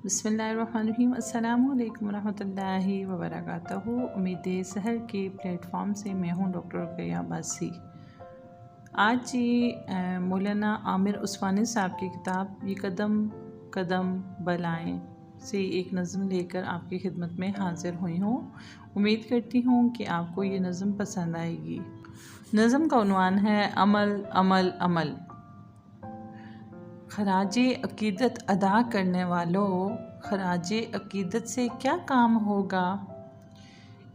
बिस्मिल्लाहिर्रहमानिर्रहीम। अस्सलामु अलैकुम रहमतुल्लाहि व बरकातहू। उम्मीद सहर के प्लेटफॉर्म से मैं हूँ डॉक्टर रुकैया अब्बासी। आज मौलाना आमिर उस्मानी साहब की किताब ये कदम कदम बलाएं से एक नज़म लेकर आपकी खिदमत में हाज़िर हुई हूँ। उम्मीद करती हूँ कि आपको ये नज़म पसंद आएगी। नज़म का उन्वान है अमल अमल अमल। खराजे अकीदत अदा करने वालों, खराजे अकीदत से क्या काम होगा।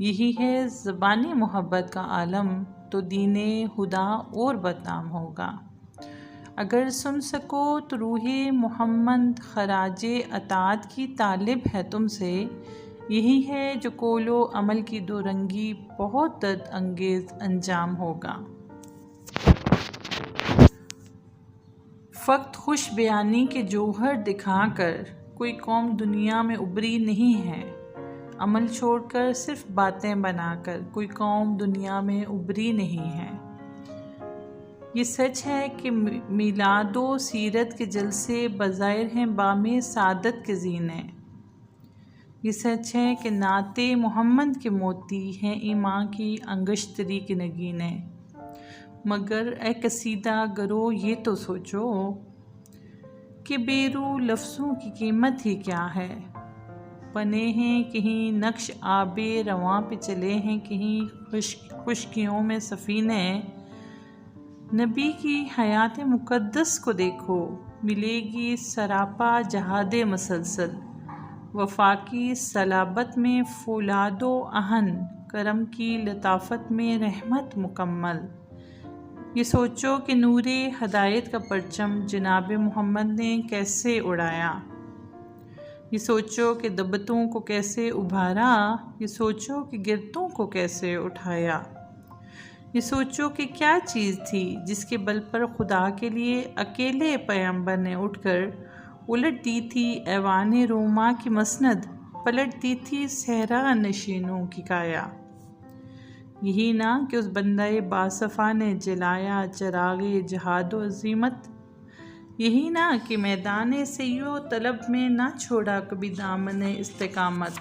यही है ज़बानी मोहब्बत का आलम, तो दीने हुदा और बदनाम होगा। अगर सुन सको तो रूहे मोहम्मद खराजे अतात की तालिब है तुमसे। यही है जो कोलो अमल की दो रंगी बहुत दर्द अंगेज़ अंजाम होगा। फ़क़्त खुश बयानी के जौहर दिखाकर कोई कौम दुनिया में उभरी नहीं है। अमल छोड़कर सिर्फ बातें बनाकर कोई कौम दुनिया में उभरी नहीं है। ये सच है कि मिलादो सीरत के जलसे बज़ाहिर हैं बामे सादत के ज़ीने। ये सच है कि नाते मोहम्मद के मोती हैं ईमान की अंगश्तरी की नगीने। मगर ए कसीदा गरो ये तो सोचो कि बेरू लफ्ज़ों की कीमत ही क्या है। बने हैं कहीं नक्श आबे रवां पे चले हैं कहीं खुशकियों में सफ़ीने। नबी की हयात मुक़द्दस को देखो मिलेगी सरापा जहादे मसलसल। वफ़ा की सलाबत में फौलादो आहन, करम की लताफ़त में रहमत मुकम्मल। ये सोचो कि नूरे हदायत का परचम जनाब मोहम्मद ने कैसे उड़ाया। ये सोचो कि दब्बतों को कैसे उभारा। ये सोचो कि गिरतों को कैसे उठाया। ये सोचो कि क्या चीज़ थी जिसके बल पर खुदा के लिए अकेले पैगंबर ने उठकर उलट दी थी ऐवान रोमा की मसनद, पलट दी थी सहरा नशीनों की काया। यही ना कि उस बंदाए बासफ़ा ने जलाया चरागे जहादो अज़ीमत। यही ना कि मैदान सैयो तलब में ना छोड़ा कभी दामने इस्तिकामत।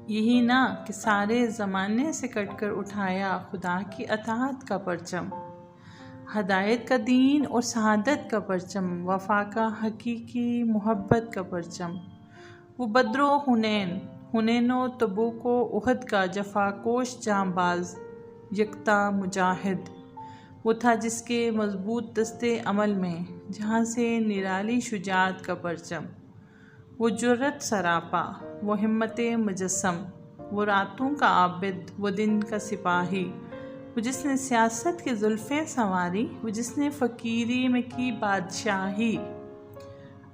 यही ना कि सारे ज़माने से कटकर उठाया खुदा की अताअत का परचम, हदायत का दीन और शहादत का परचम, वफ़ा का हकीकी मोहब्बत का परचम। वो बद्रो हुनैनो तबूको उहद का जफ़ाकोश जांबाज यकता मुजाहिद। वो था जिसके मज़बूत दस्ते अमल में जहाँ से निराली शुजाअत का परचम। वो जुर्रत सरापा, वो हिम्मत मुजस्सम, वो रातों का आबिद, वो दिन का सिपाही। वो जिसने सियासत की जुल्फ़ें संवारी, वो जिसने फ़कीरी में की बादशाही।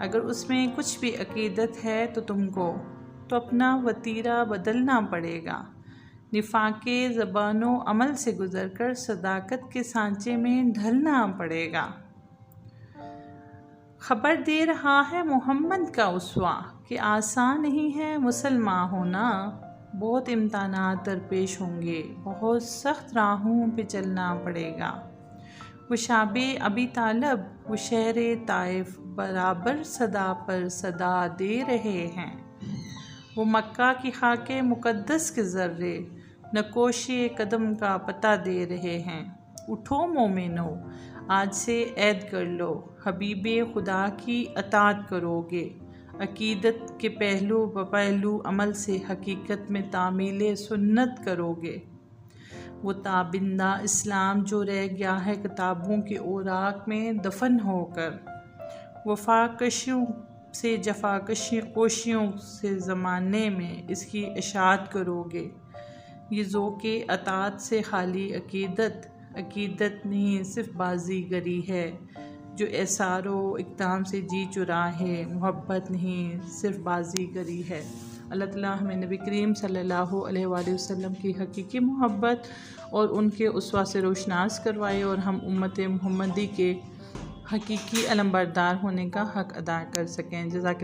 अगर उसमें कुछ भी अकीदत है तो तुमको तो अपना वतीरा बदलना पड़ेगा। निफाके ज़बानो अमल से गुज़रकर सदाकत के सांचे में ढलना पड़ेगा। खबर दे रहा है मोहम्मद का उसवा कि आसान नहीं है मुसलमान होना। बहुत इम्तहानात दरपेश होंगे, बहुत सख्त राहों पे चलना पड़ेगा। वो शाबे अबी तालब, वो शहर ताइफ बराबर सदा पर सदा दे रहे हैं। वो मक्का की खाके मुक़द्दस के ज़र्रे नकोशे कदम का पता दे रहे हैं। उठो मोमिनो आज से ऐद कर लो, हबीबे खुदा की अताअत करोगे। अकीदत के पहलू बपहलू अमल से हकीकत में तामील सुन्नत करोगे। वो ताबिंदा इस्लाम जो रह गया है किताबों के औराक में दफन होकर। वफ़ाकशियों से जफ़ाकोशियों से ज़माने में इसकी इशाअत करोगे। ये ज़ोक़े अताअत से खाली अकीदत नहीं सिर्फ बाज़ीगरी है जो एसारो इक़दाम से जी चुरा है। मोहब्बत नहीं सिर्फ बाज़ीगरी है। अल्लाह ताला हमें नबी करीम सल्लल्लाहु अलैहि वसल्लम की हकीकी मोहब्बत और उनके उसवा से रोशनास करवाए और हम उम्मत मुहम्मदी के हकीकी अलमबरदार होने का हक़ अदा कर सकें। जज़ाक